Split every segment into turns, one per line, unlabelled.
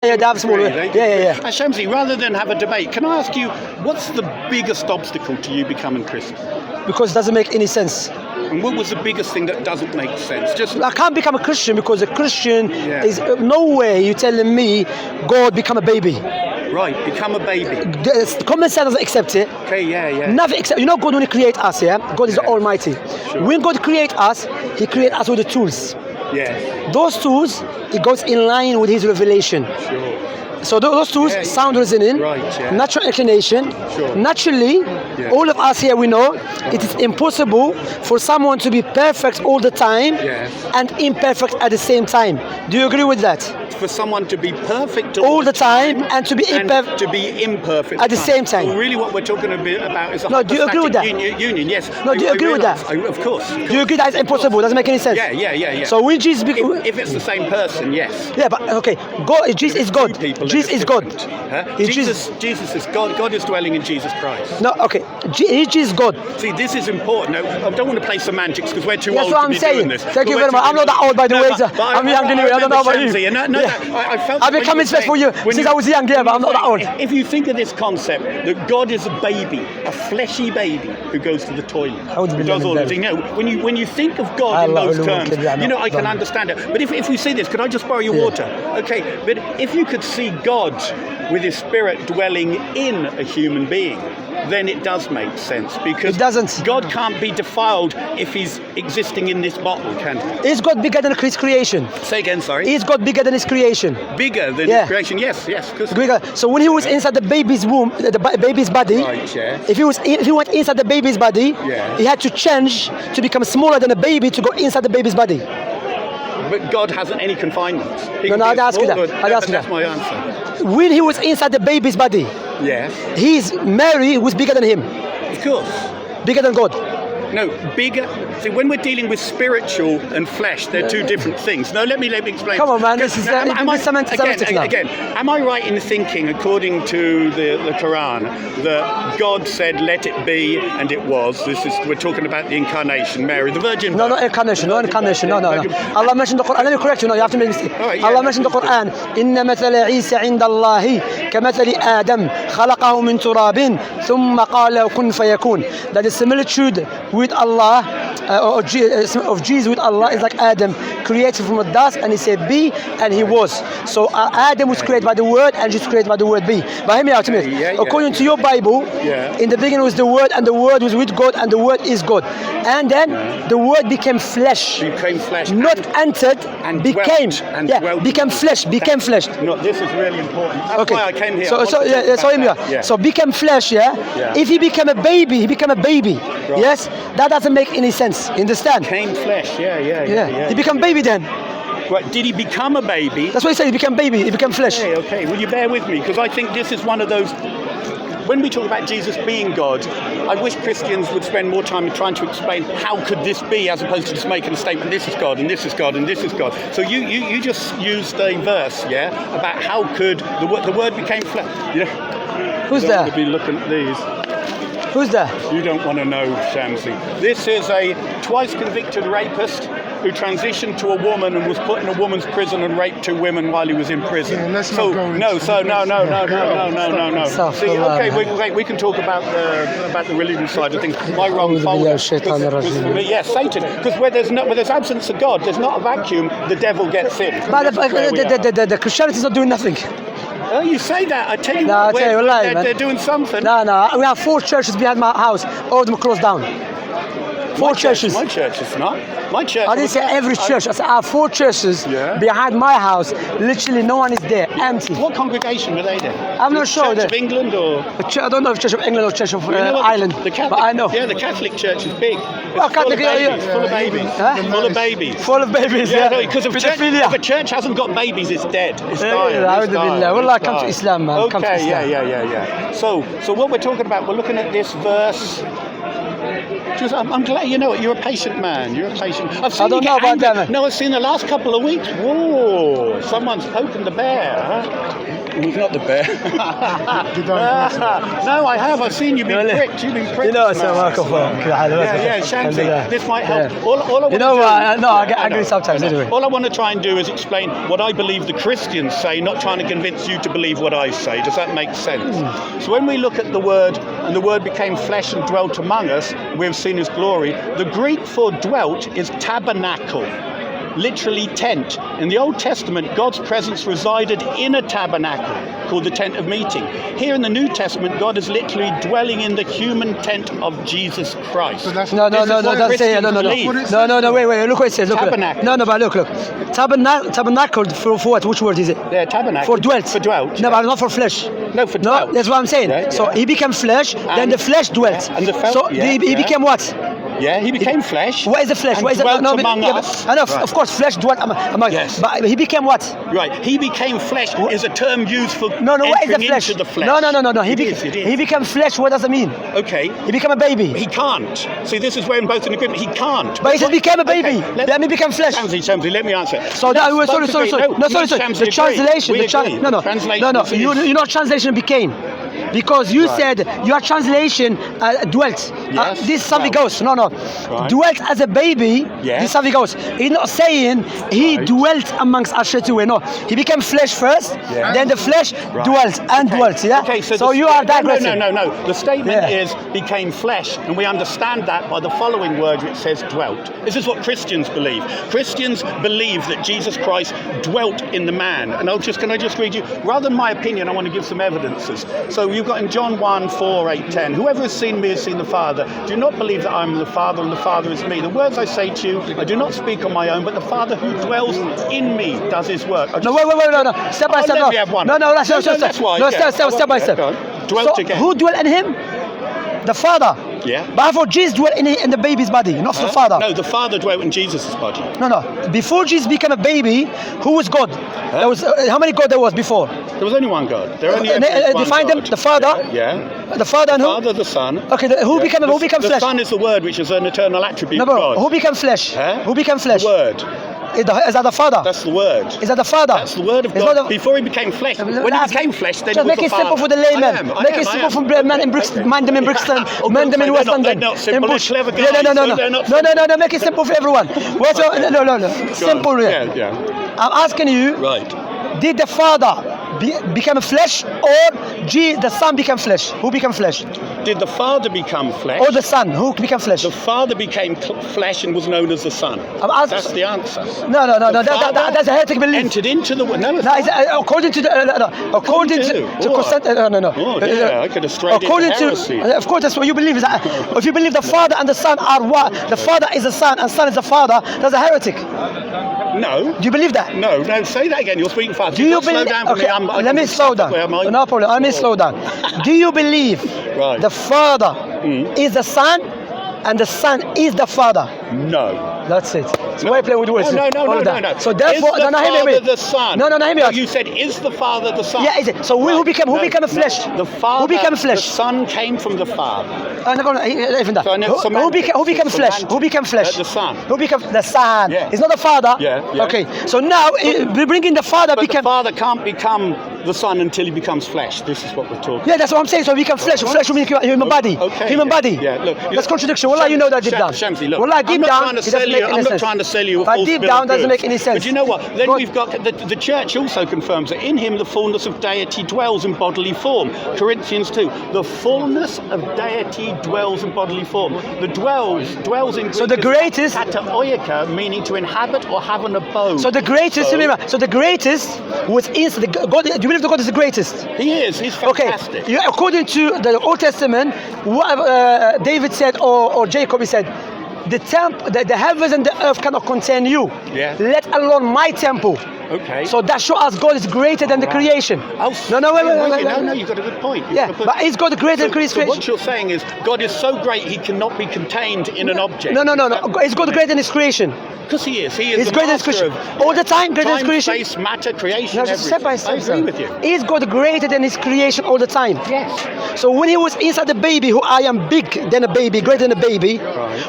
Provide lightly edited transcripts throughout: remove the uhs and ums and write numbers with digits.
Yeah, they have small.
Really?
Yeah.
Shamsi, rather than have a debate, can I ask you, what's the biggest obstacle to you becoming Christian?
Because it doesn't make any sense.
And what was the biggest thing that doesn't make sense? Just
I can't become a Christian because a Christian is no way you're telling me God become a baby.
right, become a baby.
Common sense doesn't accept it.
Okay, yeah.
Nothing except, God when He create us, God is the Almighty.
Sure.
When God create us, He create us with the tools.
Yeah.
Those tools, it goes in line with His revelation.
Sure.
So those tools, sound reasoning, natural inclination.
Sure.
Naturally, all of us here we know it is impossible for someone to be perfect all the time and imperfect at the same time. Do you agree with that?
For someone to be perfect
all the time and to be
imperfect
at the same time.
So really what we're talking about is a
do you agree with that?
Union, yes.
No, do you agree with that?
Of course.
Do you agree that it's impossible? Doesn't make any sense?
Yeah.
So when Jesus...
If it's the same person, yes.
Yeah, but okay, Jesus is God. Jesus is God.
Huh? Jesus is God. God is dwelling in Jesus Christ.
No, okay. Jesus is God.
See, this is important. No, I don't want to play semantics because we're too old to be doing this.
Thank you very much. I'm not that old, by the way. I'm young anyway. I don't know about you. I've been coming straight for you since I was young, but I'm not that old.
If you think of this concept that God is a baby, a fleshy baby who goes to the toilet, who does all the things. When you think of God in those terms, I can understand it. But if we see this, could I just borrow your water? Okay, but if you could see God with His Spirit dwelling in a human being, then it does make sense, because God can't be defiled if He's existing in this bottle, can He?
Is God bigger than His creation?
Say again, sorry.
Is God bigger than His creation?
Bigger than His creation? Yes.
Bigger. So when He was inside the baby's womb, the baby's body, if he went inside the baby's body, He had to change to become smaller than a baby to go inside the baby's body.
But God hasn't any confinements.
I'd ask you that.
That's my answer.
When He was inside the baby's body, His Mary was bigger than Him.
Of course.
Bigger than God.
No, bigger. See, when we're dealing with spiritual and flesh, they're two different things. No, let me explain.
Come on, man. This is semantics now.
Again, am I right in thinking, according to the Quran, that God said, "Let it be," and it was? We're talking about the incarnation, Mary, the Virgin.
No, not incarnation. No. Allah mentioned the Quran. Let me correct you. No, you have to make a mistake. Allah mentioned the Quran. إن مثل عيسى عند الله كمثل آدم خلقه من تراب ثم قال كن فيكون. That the similitude with Allah, of Jesus with Allah, is like Adam, created from a dust, and He said be, and he was. So Adam was created by the word, and Jesus was created by the word be. But hear me out, according to your Bible, in the beginning was the word, and the word was with God, and the word is God. And then the word became flesh. Not entered, and became. Became flesh.
No, this is really important. That's why I came here.
So became flesh, If He became a baby, He became a baby. Right. Yes? That doesn't make any sense. Understand?
Became flesh, yeah.
He became baby then.
Right, did He become a baby?
That's what He said, He became baby, He became flesh.
Okay. Will you bear with me? Because I think this is one of those... When we talk about Jesus being God, I wish Christians would spend more time trying to explain how could this be, as opposed to just making a statement, this is God, and this is God, and this is God. So you just used a verse, about how could the word became flesh.
Who's there?
To be looking at these.
Who's there?
You don't want to know, Shamsi. This is a twice convicted rapist who transitioned to a woman and was put in a woman's prison and raped 2 women while he was in prison.
No.
See, okay, we can talk about the religious side of things. My wrong folder was for me. Yes, Satan. Because where there's absence of God, there's not a vacuum. The devil gets in.
But the Christianity is not doing nothing.
Oh, you say that. I tell you they're doing something.
No. We have 4 churches behind my house. All of them closed down. 4 churches.
My church is not. My church.
I didn't say every church. I said I have 4 churches behind my house. Literally, no one is there. Empty.
What congregation were they there?
I'm not sure.
Church of England or?
I don't know if Church of England or Church of Ireland.
The Catholic,
but I know.
Yeah, the Catholic Church is big.
Well, Catholic,
full of babies.
Full of babies.
Full of babies.
Yeah.
Because if a church hasn't got babies, it's dead. It's dying.
Well, come to Islam, man.
Okay.
Come to Islam.
Yeah. So what we're talking about, we're looking at this verse. I'm glad you're a patient man. You're a patient.
I don't know about that, man.
No, I've seen the last couple of weeks. Whoa, someone's poking the bear. Huh? He's not the bear. No, I have. I've seen you been pricked. You've been pricked.
You know, so
yeah, Shamsi. This might help. All I want
you know what? No, I get angry sometimes anyway.
All I want to try and do is explain what I believe the Christians say, not trying to convince you to believe what I say. Does that make sense? So when we look at the word, and the word became flesh and dwelt among us, we've seen his glory. The Greek for dwelt is tabernacle, literally tent. In the Old Testament, God's presence resided in a tabernacle called the tent of meeting. Here in the New Testament, God is literally dwelling in the human tent of Jesus Christ.
No, that's it. No, wait, look what it says. Look,
Tabernacle.
No, but look. Tabernacle for what? Which word is it?
Yeah, tabernacle.
For dwelt.
For dwelt.
No, but not for flesh.
No, for dwelt.
No, that's what I'm saying.
Yeah,
so he became flesh, then the flesh dwelt.
Yeah, and the
so he became what?
Yeah, he became flesh.
What is the flesh?
And
What is
dwelt
no,
among us.
I know,
Right.
of course, flesh dwelt among.
Yes.
But he became what?
Right, he became flesh is a term used for
No, what is the
entering
flesh?
into the flesh.
No.
It is.
He became flesh. What does it mean?
Okay.
He became a baby.
He can't. See, this is where we're both in agreement. He can't.
But he just became a baby.
Okay,
Then he became flesh.
Shamsi, let me answer.
So that sorry. The translation. You know translation became. Because you said your translation dwelt.
Yes,
This is something else. No.
Right.
Dwelt as a baby.
Yes.
This is something else. He's not saying he dwelt amongst us straight away. No. He became flesh first.
Yeah.
Then the flesh dwelt and dwelt. Yeah.
Okay,
so you are digressing.
No. The statement is became flesh, and we understand that by the following word which says dwelt. This is what Christians believe. Christians believe that Jesus Christ dwelt in the man. And can I just read you? Rather than my opinion, I want to give some evidences. So you've got in John 1, 4, 8, 10, whoever has seen me has seen the Father. Do not believe that I am the Father and the Father is me. The words I say to you, I do not speak on my own, but the Father who dwells in me does his work.
No. Step by step.
Let me have one.
No, step by step.
Dwelt again.
Who dwelt in him? The Father.
Yeah.
But before Jesus dwelt in the baby's body, not the Father.
No, the Father dwelt in Jesus' body.
No. Before Jesus became a baby, who was God? There was how many God there was before?
There was only one God. There only
define them. The Father.
Yeah.
The Father and who?
Father, the Son.
Okay. Who became flesh?
The Son is the Word, which is an eternal attribute of God.
Who became flesh?
Huh?
Who became flesh?
The Word.
Is that the Father?
That's the Word.
Is that the Father?
That's the Word of God. Before he became flesh. When he became flesh, then
just
he was
make it
the Father.
simple for the layman. Make it simple for men in Brixton, man them in Brixton, men them in West London.
They're not simple.
In Bush.
They're clever guys.
No. Make it simple for everyone. No. Simple.
Yeah.
I'm asking you.
Right.
Did the Father become flesh, or the Son became flesh? Who became flesh?
Did the Father become flesh?
Or the Son? Who became flesh?
The Father became flesh and was known as the Son. That's the answer.
No. That's a heretic belief.
Entered into the world.
According to the according to no.
Oh, yeah, I could have strayed into heresy.
Of course, that's what you believe. If you believe the Father and the Son are one, the Father is the Son and Son is the Father, that's a heretic.
No.
Do you believe that?
No, say that again. You're speaking fast.
Do you believe? Let me slow down. No problem. Let me slow down. Do you believe the Father is the Son and the Son is the Father?
No.
That's it. So why are you playing with words?
No.
So therefore,
is the Father the Son?
No, hear me out.
You said, is the Father the Son?
Yeah, is it? So who became a flesh?
The Father.
Who became flesh?
The Son came from the Father.
Who became flesh? Who became flesh?
The Son.
Who became the Son?
Yeah.
It's not the Father.
Yeah.
Okay. So now we bring in the Father.
But the Father can't become the Son until he becomes flesh. This is what we're talking.
Yeah, that's what I'm saying. So we become flesh. Flesh will be human body.
Okay.
Human body.
Yeah. Look.
That's contradiction. Wallah, you know that deep down.
Shamsi, look.
Wallah, deep down.
I'm not trying to sell you a false
deep
bill
down
of
doesn't
goods.
make any sense.
But you know what? Then we've got the church also confirms that in him the fullness of deity dwells in bodily form. Corinthians 2. The fullness of deity dwells in bodily form. The dwells in Greek.
So the greatest
kataoika, meaning to inhabit or have an abode.
So the greatest. So the greatest was inside God. Do you believe the God is the greatest?
He is. He's fantastic.
Okay. According to the Old Testament, what David said or Jacob said. The heavens and the earth cannot contain you.
Yeah.
Let alone my temple.
Okay.
So that shows us God is greater than the creation.
Oh, No, you've got a good point.
But is God greater than creation?
So what you're saying is God is so great he cannot be contained in an object.
No. Is God greater than his creation?
Because he is. He is
He's
the
greater than
master
creation.
of
All the time, greater than creation.
Space, matter, creation,
No,
everything.
step by step.
I agree with you.
Is God greater than his creation all the time?
Yes.
So when he was inside the baby, who I am big than a baby, greater than a baby,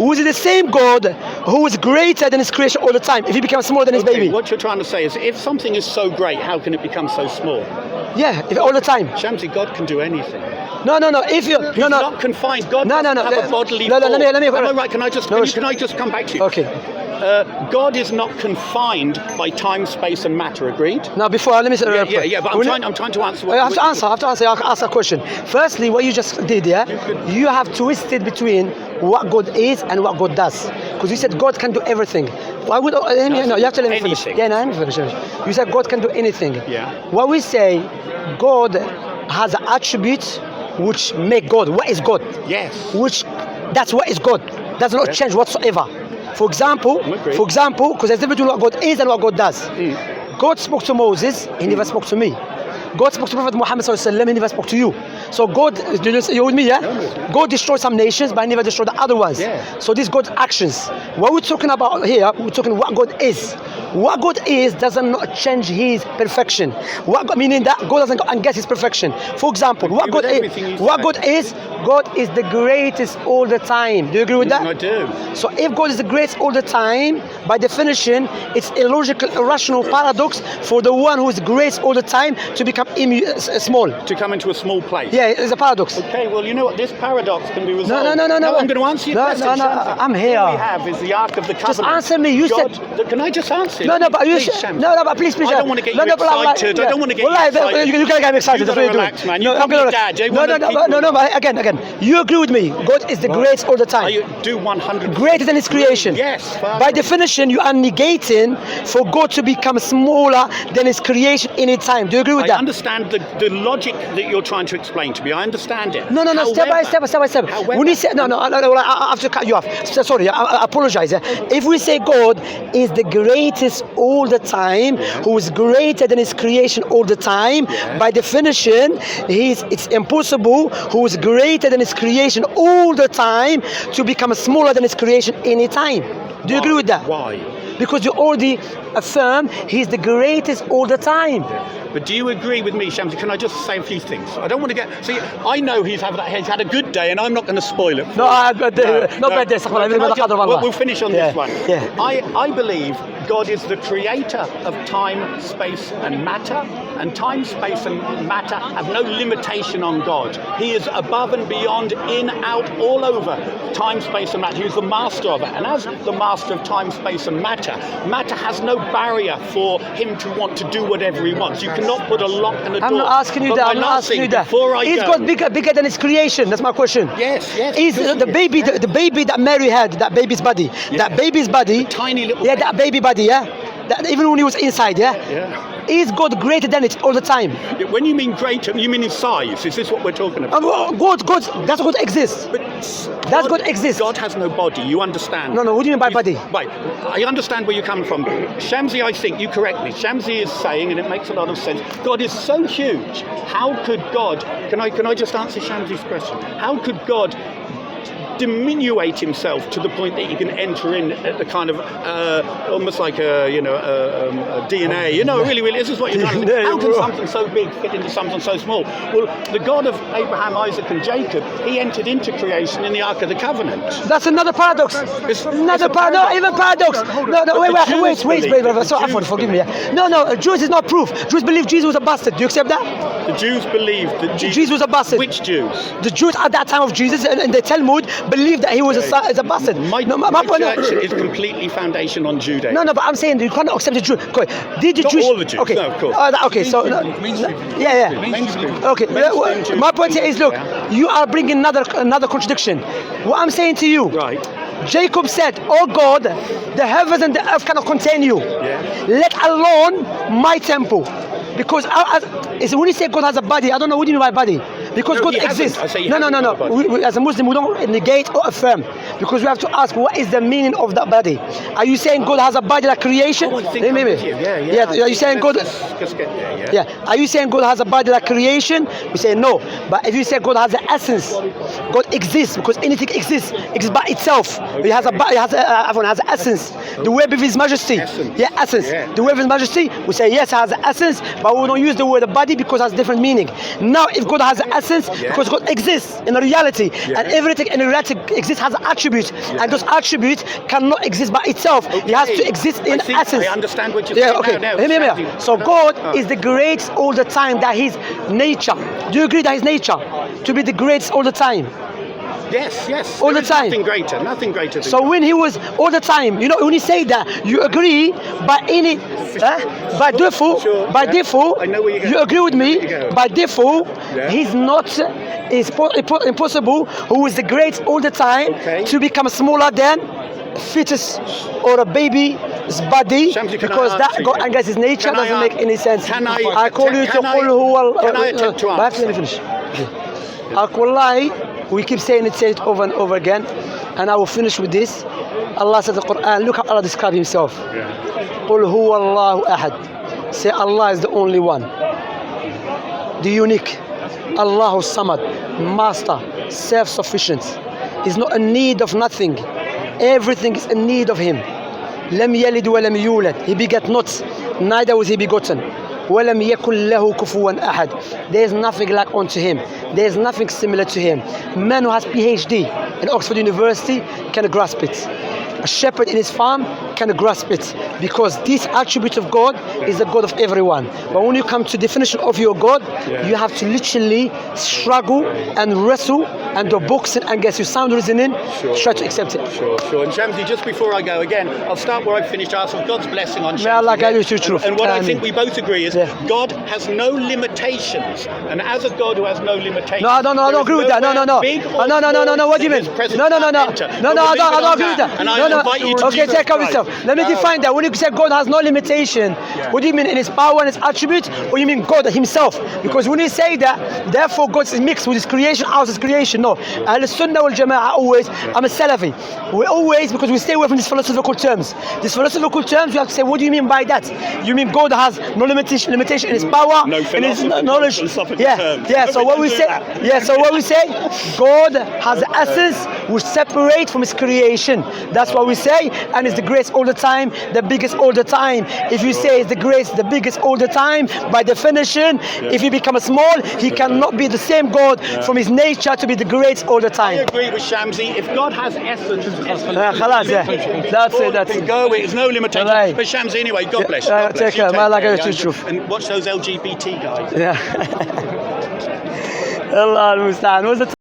was it the same God who is greater than his creation all the time? If he becomes smaller than his baby?
What you're trying to say is if something is so great, how can it become so small?
Yeah, if all the time.
Shamsi, God can do anything.
No. If you
He's not confined. God doesn't have a bodily form.
Let me.
Am I right? Can I just come back to you?
Okay.
God is not confined by time, space, and matter. Agreed?
Now, before let me say.
Yeah. But I'm trying to answer.
I have to answer. I'll ask a question. Firstly, what you just did, you have twisted between what God is and what God does. Because you said God can do everything. Why would no? You have to let me finish.
Anything.
Yeah, no, let me finish. You said God can do anything.
Yeah.
What we say, God has attributes which make God. What is God?
Yes.
That's what is God. Does not change whatsoever. For example, because there's a difference between what God is and what God does. God spoke to Moses, he never spoke to me. God spoke to Prophet Muhammad sallallahu alaihi wasallam, he never spoke to you. So God, you're with me, yeah? God destroyed some nations, but he never destroyed the other ones.
Yeah.
So these God's actions. What we're talking about here, we're talking what God is. What God is doesn't not change his perfection. Meaning that God doesn't go and get his perfection. For example, what God is the greatest all the time. Do you agree with that?
I do.
So if God is the greatest all the time, by definition, it's illogical, irrational paradox for the one who is great all the time to become small.
To come into a small place.
Yeah, it's a paradox.
Okay, well, you know what? This paradox can be resolved.
No.
I'm going to answer your question.
I'm here.
All we have is the Ark of the Covenant.
Just answer me. You said.
Can I just answer?
No, but you
please,
said. No, but please.
I don't want to get you excited. I don't want to get you excited.
You're going to get me excited.
You've got to relax, man. You're my dad.
No, but again. You agree with me. God is the greatest all the time.
I do 100%.
Greater than his creation.
Yes.
By definition, you are negating for God to become smaller than his creation any time. Do you agree with that?
I understand the logic that you're trying to explain to me. I understand it.
No. Step by step. When you say I have to cut you off. Sorry, I apologize. If we say God is the greatest all the time, who is greater than his creation all the time, by definition, it's impossible who is greater than his creation all the time to become smaller than his creation any time. Do you agree with that?
Why?
Because you already affirm he's the greatest all the time.
But do you agree with me, Shamsi? Can I just say a few things? I don't want to get... See, I know he's had a good day, and I'm not going to spoil it.
Not bad day.
We'll finish on this one.
Yeah.
I believe God is the creator of time, space, and matter. And time, space, and matter have no limitation on God. He is above and beyond, in, out, all over time, space, and matter. He's the master of it. And as the master of time, space, and matter has no barrier for him to want to do whatever he wants. You cannot put a lock and a door.
I'm not asking you that. Is God bigger than his creation? That's my question.
Yes.
Is the baby that Mary had, that baby's body, the
tiny little
that baby body, that even when he was inside, is God greater than it all the time?
When you mean greater, you mean in size? Is this what we're talking about?
God, that's God exists. That's God exists.
God has no body. You understand?
No. What do you mean by body?
Right. I understand where you're coming from. Shamsi, I think you correct me. Shamsi is saying, and it makes a lot of sense, God is so huge. How could God? Can I just answer Shamsi's question? How could God diminuate himself to the point that he can enter in at the kind of almost like a DNA. Really, this is what you're trying to do. How can something so big fit into something so small? Well, the God of Abraham, Isaac, and Jacob, he entered into creation in the Ark of the Covenant.
That's another paradox. Another paradox. Not even paradox. Wait, brother. So, forgive me. No. Jews is not proof. Jews believe Jesus was a bastard. Do you accept that?
The Jews believed that Jesus
was a bastard.
Which Jews? The
Jews at that time of Jesus, and the Talmud believed that he was a bastard.
My church is completely foundation on Judaism.
No, but I'm saying you can't accept the Jew. Did the
Not
Jews?
all the Jews.
Okay.
No, of course.
Okay, so Okay. My point here is, look, you are bringing another contradiction. What I'm saying to you,
right?
Jacob said, "Oh God, the heavens and the earth cannot contain you. Let alone my temple." Because when you say God has a body, I don't know what do you mean by body. Because God exists. No. We, as a Muslim, we don't negate or affirm. Because we have to ask, what is the meaning of that body? Are you saying God has a body like creation?
Oh, I think I'm with you. Yeah.
Are you saying God?
Let's get there.
Are you saying God has a body like creation? We say no. But if you say God has an essence, God exists because anything exists by itself. It has a body. Everyone has an essence. The word of His Majesty. Essence. The word of His Majesty. We say yes, it has an essence, but we don't use the word body because it has different meaning. Now, if God has an essence, essence because God exists in a reality, and everything in reality exists has an attribute, and those attributes cannot exist by itself. It has to exist in essence.
I understand what you're saying.
Okay.
Now.
Hear me. So God is the great all the time. That His nature. Do you agree that His nature to be the greatest all the time?
Yes.
All the time.
Nothing greater than
So
God.
when He was all the time, you know, when you say that, you agree by default,
I know where you're going.
you agree with me, by default,
Yeah.
He's not, it's impossible, who is the great all the time, to become smaller than fetus or a baby's body,
Shamsi, can
because
I
that
answer
God
you?
against His nature
Can I
doesn't make any sense.
can
I call you to
can I-
qul huwa
can I attempt to
Let me finish. Wallahi, we keep saying it over and over again, and I will finish with this. Allah said in the Quran, look how Allah describes Himself. قُلْ هُوَ اللَّهُ أَحَدٌ. Say Allah is the only one, the unique. Allahu Samad, Master, self-sufficient. He's not in need of nothing. Everything is in need of Him. لم يلد ولم يولد. He begat not, neither was He begotten. وَلَمْ يَكُنْ لَهُ كُفُوًا أَحَدٌ. There is nothing like unto Him. There is nothing similar to Him. Man who has PhD in Oxford University can grasp it. A shepherd in his farm can grasp it, because this attribute of God is the God of everyone. But when you come to definition of your God, you have to literally struggle and wrestle and do boxing and get your sound reasoning to try to accept it.
Sure. And Shamsi, just before I go again, I'll start where I finished. Asking God's blessing on Shamsi.
May Allah guide you to truth.
And what I
Amen.
think we both agree is God has no limitations, and as a God who has no limitations,
No, I don't agree with that. No. No. What do you mean? No. I don't agree with that. Okay, check out yourself. Let me define that. When you say God has no limitation, what do you mean in His power and His attribute, or you mean God Himself? Because when you say that, therefore God is mixed with His creation, out of His creation. No. Al-Sunnah wal Jama'ah always, I'm a Salafi. We always, because we stay away from these philosophical terms. These philosophical terms, you have to say, what do you mean by that? You mean God has no limitation in His power, in His knowledge? Yeah. So what we say, God has the essence which separates from His creation. That's what we say, and it's the greatest all the time, the biggest all the time. If you say it's the greatest, the biggest all the time, by definition, if He becomes small, He cannot be the same God from His nature to be the greatest all the time.
I agree with Shamsi. If God has essence,
That's it.
Go. There's no limitation.
Right.
But Shamsi, anyway, God bless.
Take care. May Allah guide you to truth.
And watch those LGBT guys.
Yeah. Allah al-Musta'an.